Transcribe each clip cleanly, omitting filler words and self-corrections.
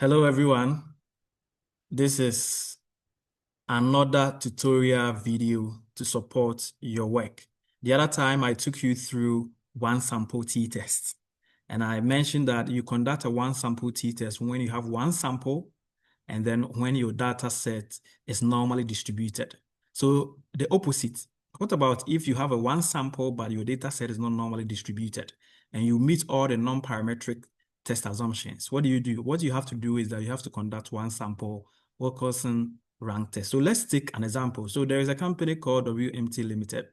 Hello everyone, this is another tutorial video to support your work. The other time I took you through one sample t-test, and I mentioned that you conduct a one sample t-test when you have one sample and then when your data set is normally distributed. So the opposite, what about if you have a one sample but your data set is not normally distributed and you meet all the non-parametric test assumptions? What do? What you have to do is that you have to conduct one sample Wilcoxon rank test. So let's take an example. So there is a company called WMT Limited,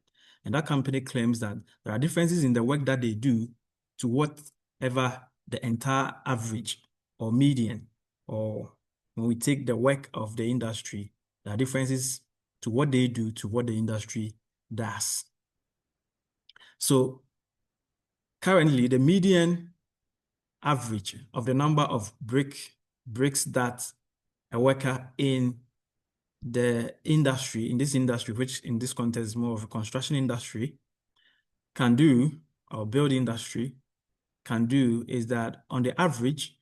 and that company claims that there are differences in the work that they do to whatever the entire average or median, or when we take the work of the industry, there are differences to what they do to what the industry does. So currently, the median average of the number of bricks that a worker in the industry, in this industry, which in this context is more of a construction industry, can do, or build industry can do, is that on the average,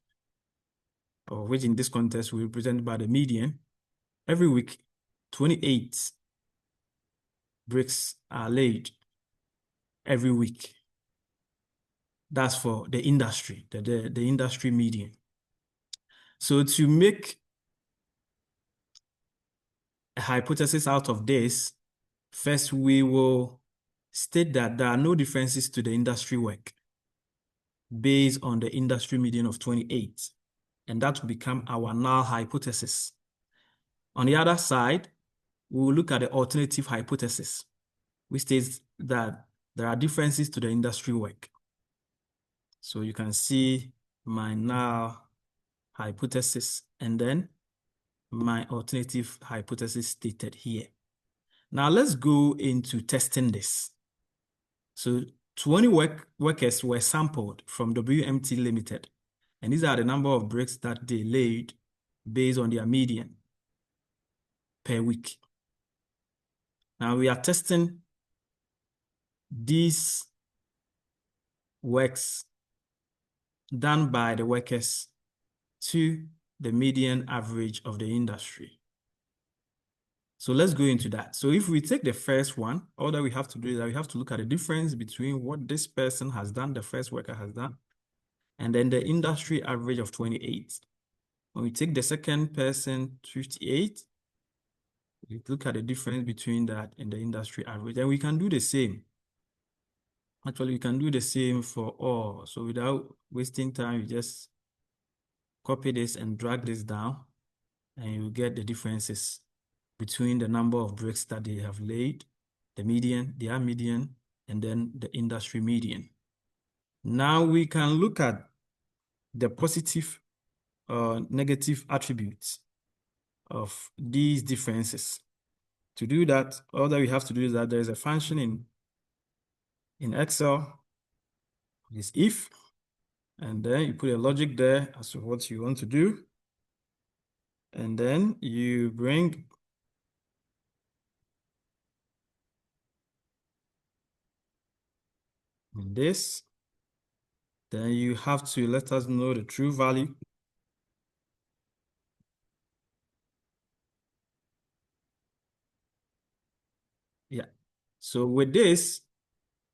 or which in this context will be represented by the median, every week, 28 bricks are laid every week. That's for the industry, the industry median. So to make a hypothesis out of this, first we will state that there are no differences to the industry work based on the industry median of 28, and that will become our null hypothesis. On the other side, we will look at the alternative hypothesis, which states that there are differences to the industry work. So you can see my null hypothesis and then my alternative hypothesis stated here. Now let's go into testing this. So 20 workers were sampled from WMT Limited, and these are the number of bricks that they laid based on their median per week. Now we are testing these works done by the workers to the median average of the industry. So let's go into that. So if we take the first one, all that we have to do is that we have to look at the difference between what this person has done, the first worker has done, and then the industry average of 28. When we take the second person, 58, we look at the difference between that and the industry average. And we can do the same. Actually, we can do the same for all. So without wasting time, you just copy this and drag this down, and you get the differences between the number of bricks that they have laid, the median, their median, and then the industry median. Now we can look at the positive or negative attributes of these differences. To do that, all that we have to do is that there is a function in Excel, is if, and then you put a logic there as to what you want to do. And then you bring this, then you have to let us know the true value. Yeah. So with this,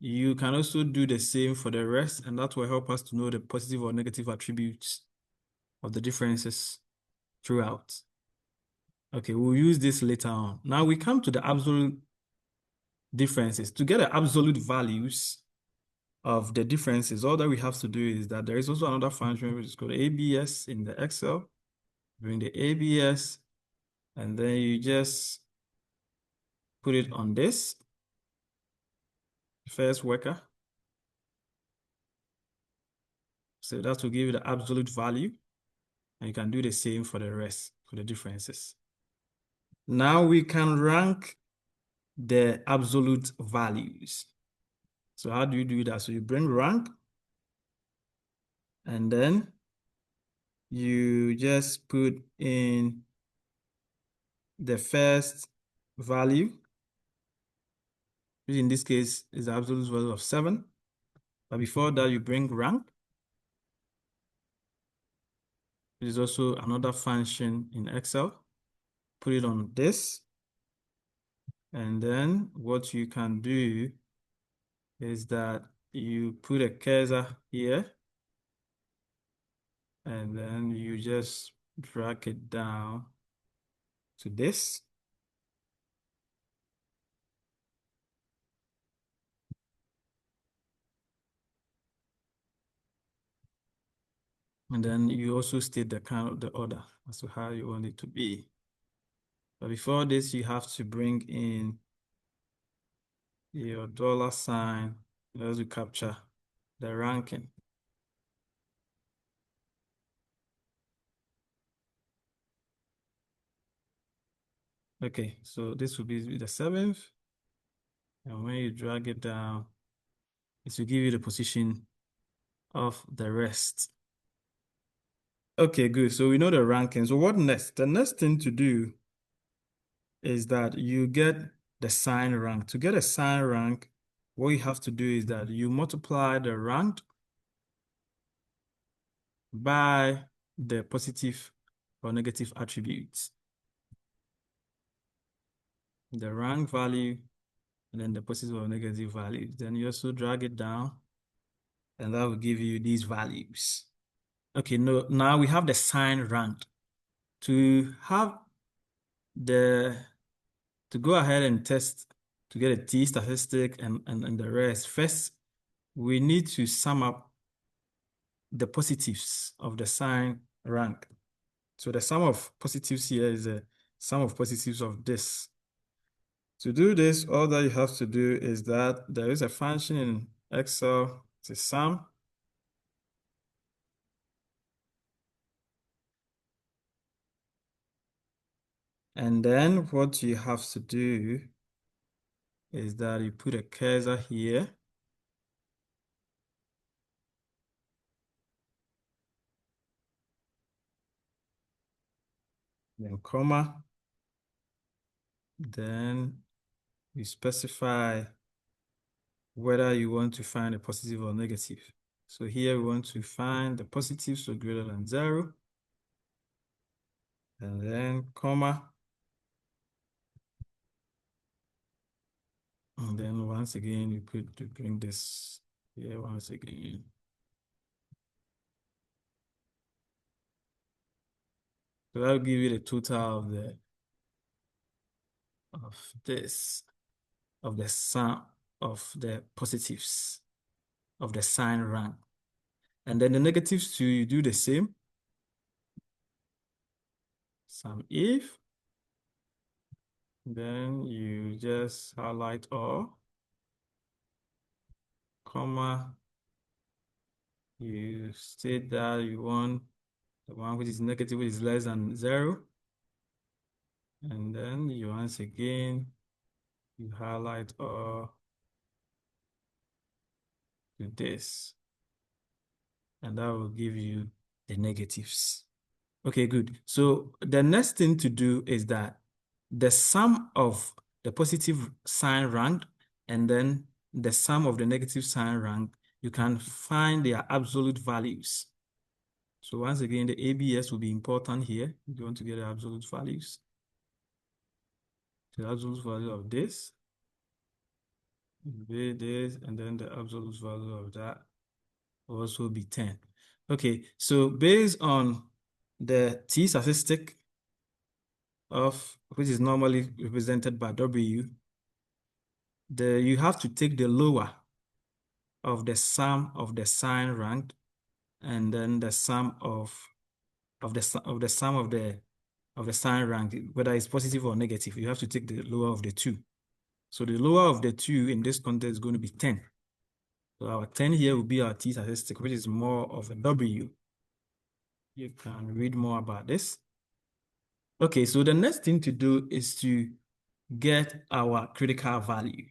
you can also do the same for the rest, and that will help us to know the positive or negative attributes of the differences throughout. Okay, we'll use this later on. Now we come to the absolute differences. To get the absolute values of the differences, all that we have to do is that there is also another function which is called ABS in the Excel. Bring the ABS, and then you just put it on this first worker. So that will give you the absolute value, and you can do the same for the rest, for the differences. Now we can rank the absolute values. So how do you do that? So you bring rank, and then you just put in the first value, which in this case is the absolute value of 7. But before that, you bring rank. which is also another function in Excel. Put it on this. And then what you can do is that you put a cursor here, and then you just drag it down to this. And then you also state the kind of the order as to how you want it to be. But before this, you have to bring in your $sign as you capture the ranking. Okay, so this will be the 7th. And when you drag it down, it will give you the position of the rest. Okay, good. So we know the ranking. So what next? The next thing to do is that you get the sign rank. To get a sign rank, what you have to do is that you multiply the rank by the positive or negative attributes. The rank value and then the positive or negative values. Then you also drag it down and that will give you these values. Okay, now we have the sign rank. To have to go ahead and test to get a T statistic and the rest, first we need to sum up the positives of the sign rank. So the sum of positives here is the sum of positives of this. To do this, all that you have to do is that there is a function in Excel, it's a sum. And then what you have to do is that you put a cursor here. Then comma. Then you specify whether you want to find a positive or negative. So here we want to find the positive, so greater than 0. And then comma. And then once again, you put to bring this here once again. So that'll give you the total of the sum of the positives of the sign rank. And then the negatives too, you do the same. Sum if, then you just highlight all, comma, you state that you want the one which is negative, which is less than 0. And then you once again, you highlight all to this. And that will give you the negatives. Okay, good. So the next thing to do is that the sum of the positive sign rank and then the sum of the negative sign rank, you can find their absolute values. So once again, the ABS will be important here. You want to get the absolute values. The absolute value of this, and then the absolute value of that will also be 10. Okay, so based on the T statistic of which is normally represented by W, you have to take the lower of the sum of the sign rank and then the sum of the sum of the sign rank, whether it's positive or negative. You have to take the lower of the two. So the lower of the two in this context is going to be 10. So our 10 here will be our T statistic, which is more of a W. You can read more about this. Okay, so the next thing to do is to get our critical value.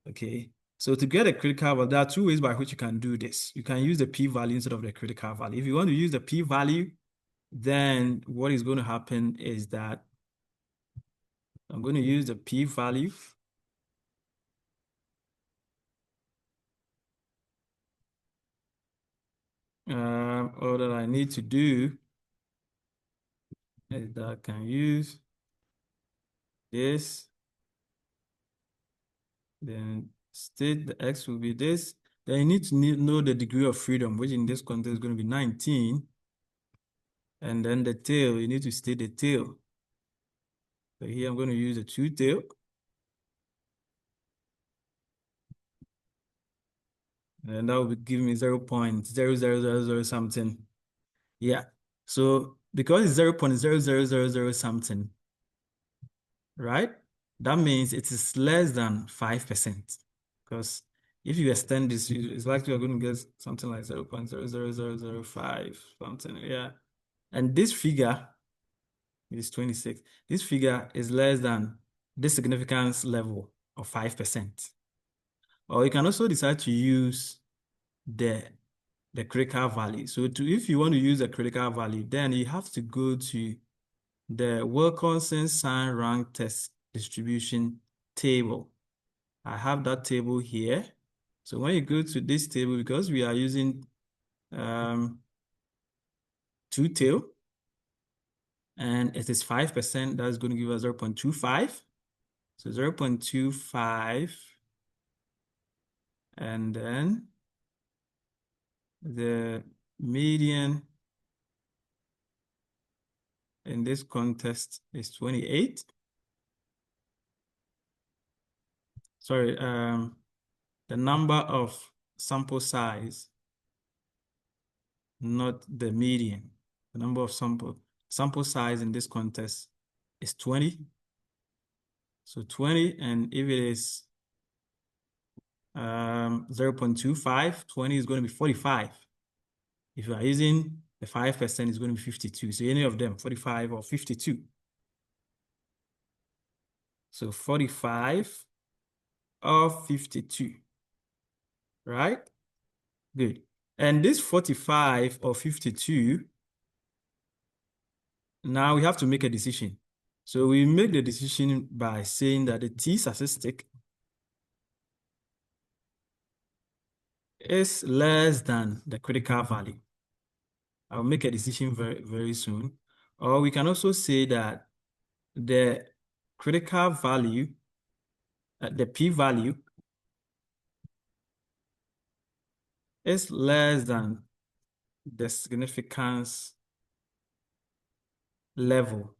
Okay, so to get a critical value, there are two ways by which you can do this. You can use the p-value instead of the critical value. If you want to use the p-value, then what is going to happen is that I'm going to use the p-value. All that I need to do that can use this. Then state the X will be this. Then you need to know the degree of freedom, which in this context is going to be 19. And then the tail, you need to state the tail. So here I'm going to use a two tail. And that will give me 0.0000 something. Yeah. So because it's 0.0000 something, right? That means it is less than 5%. Because if you extend this, it's likely you're going to get something like 0.00005, something. Yeah. And this figure is 26. This figure is less than this significance level of 5%. Or you can also decide to use the critical value. So if you want to use the critical value, then you have to go to the Wilcoxon sign rank test distribution table. I have that table here. So when you go to this table, because we are using two tail and it is 5%, that's going to give us 0.25. So 0.25, and then the median in this contest is 28. Sorry, the number of sample size, not the median. The number of sample size in this contest is 20. So 20, and if it is 0.25, 20 is going to be 45. If you are using the 5%, it's going to be 52. So any of them, 45 or 52. So 45 or 52, right? Good. And this 45 or 52, now we have to make a decision. So we make the decision by saying that the T statistic is less than the critical value. I'll make a decision very, very soon. Or we can also say that the critical value, the p-value, is less than the significance level,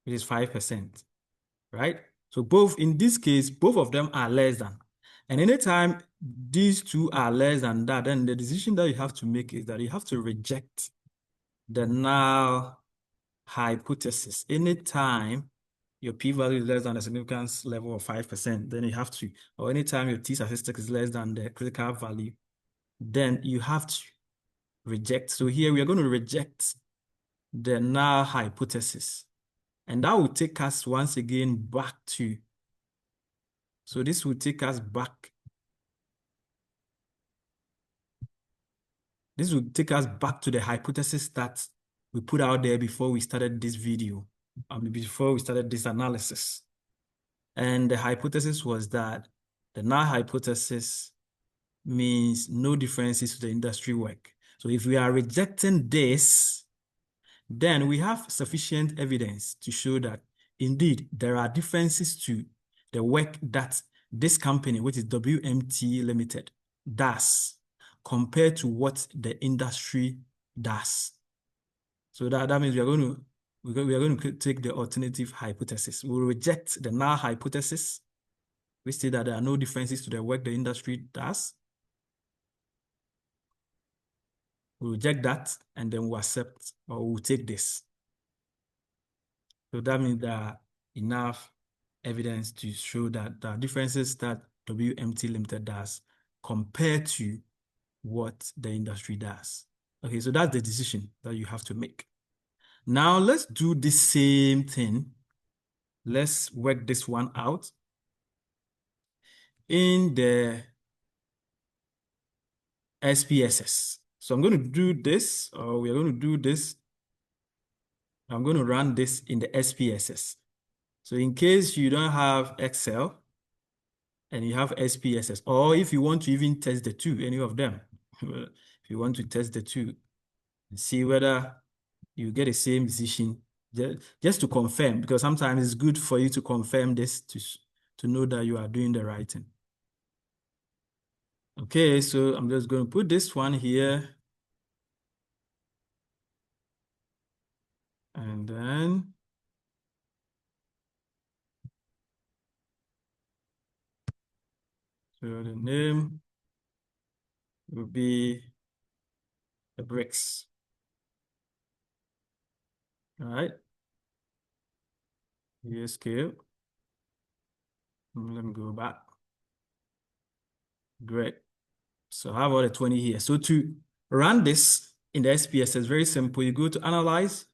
which is 5%, right? So in this case, both of them are less than. And anytime these two are less than that, then the decision that you have to make is that you have to reject the null hypothesis. Anytime your p-value is less than the significance level of 5%, then you have to, or anytime your t-statistic is less than the critical value, then you have to reject. So here we are going to reject the null hypothesis. And that will take us once again back to, so this will take us back. This will take us back to the hypothesis that we put out there before we started this video, before we started this analysis. And the hypothesis was that the null hypothesis means no differences to the industry work. So if we are rejecting this, then we have sufficient evidence to show that indeed there are differences to the work that this company, which is WMT Limited, does compared to what the industry does. So that means we are going to take the alternative hypothesis. We will reject the null hypothesis. We say that there are no differences to the work the industry does. We reject that, and then we'll accept, or we'll take this. So that means there are enough evidence to show that there are differences that WMT Limited does compared to what the industry does. Okay, so that's the decision that you have to make. Now let's do the same thing. Let's work this one out in the SPSS. So I'm going to do this, or we're going to do this. I'm going to run this in the SPSS. So in case you don't have Excel and you have SPSS, or if you want to even test the two, any of them, if you want to test the two, see whether you get the same decision just to confirm, because sometimes it's good for you to confirm this to know that you are doing the right thing. Okay, so I'm just going to put this one here. And then so the name will be the bricks. All right. Here scale. Let me go back. Great. So how about the 20 here? So to run this in the SPSS, very simple. You go to analyze,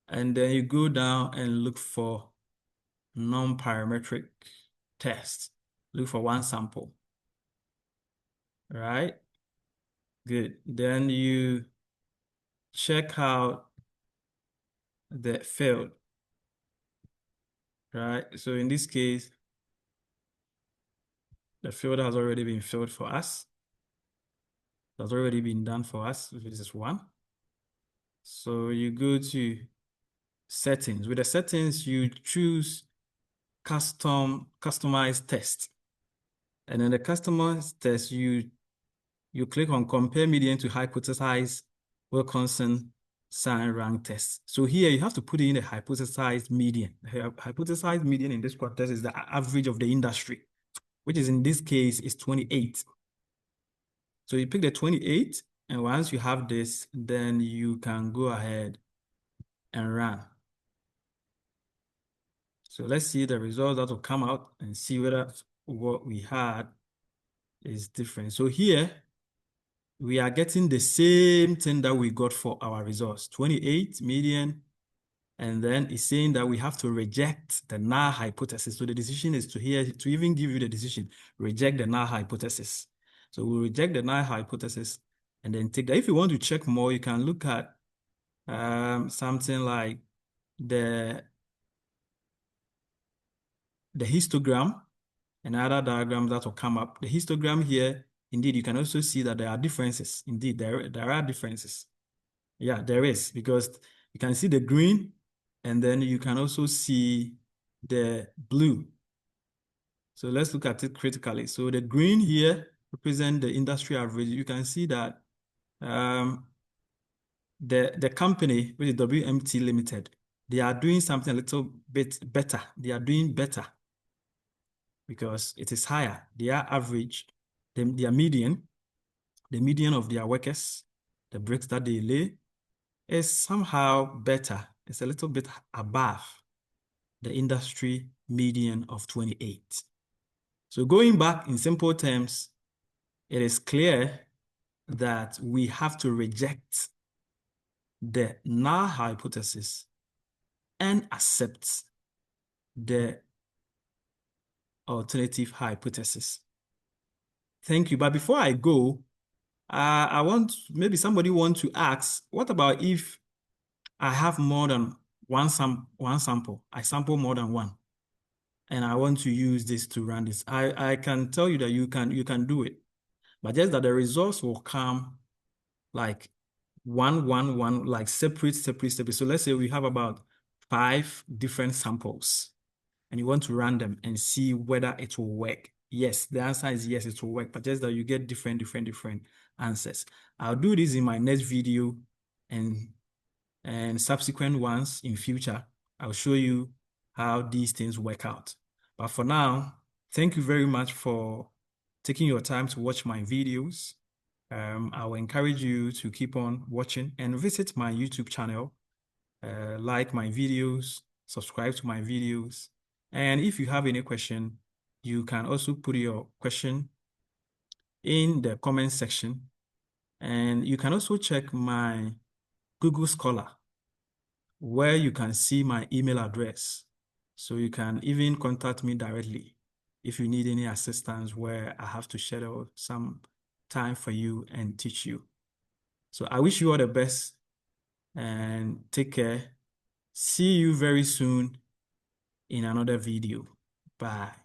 and then you go down and look for non-parametric test. Look for one sample. All right. Good. Then you check out the field. Right. So in this case, the field has already been filled for us. That's already been done for us. This is one. So you go to settings. With the settings, you choose customized test. And in the customized test, you click on compare median to hypothesized Wilcoxon sign rank test. So here you have to put in the hypothesized median. The hypothesized median in this test is the average of the industry, which is in this case is 28. So you pick the 28, and once you have this, then you can go ahead and run. So let's see the results that will come out and see whether what we had is different. So here, we are getting the same thing that we got for our results, 28 median, and then it's saying that we have to reject the null hypothesis. So the decision is to even give you the decision, reject the null hypothesis. So we reject the null hypothesis and then take that. If you want to check more, you can look at something like the histogram and other diagrams that will come up. The histogram here, indeed, you can also see that there are differences. Indeed, there are differences. Yeah, there is, because you can see the green, and then you can also see the blue. So let's look at it critically. So the green here represent the industry average. You can see that the company, which is WMT Limited, they are doing something a little bit better. They are doing better because it is higher. Their average, their median, the median of their workers, the bricks that they lay, is somehow better. It's a little bit above the industry median of 28. So going back in simple terms, it is clear that we have to reject the null hypothesis and accept the alternative hypothesis. Thank you. But before I go, maybe somebody want to ask, what about if I have more than one sample? I sample more than one, and I want to use this to run this. I can tell you that you can do it, but just that the results will come like one, like separate. So let's say we have about 5 different samples, and you want to run them and see whether it will work. Yes, the answer is yes, it will work, but just that you get different answers. I'll do this in my next video, and subsequent ones in future. I'll show you how these things work out. But for now, thank you very much for taking your time to watch my videos. I will encourage you to keep on watching and visit my YouTube channel, like my videos, subscribe to my videos. And if you have any question, you can also put your question in the comment section. And you can also check my Google Scholar, where you can see my email address. So you can even contact me directly if you need any assistance where I have to schedule some time for you and teach you. So I wish you all the best and take care. See you very soon in another video. Bye.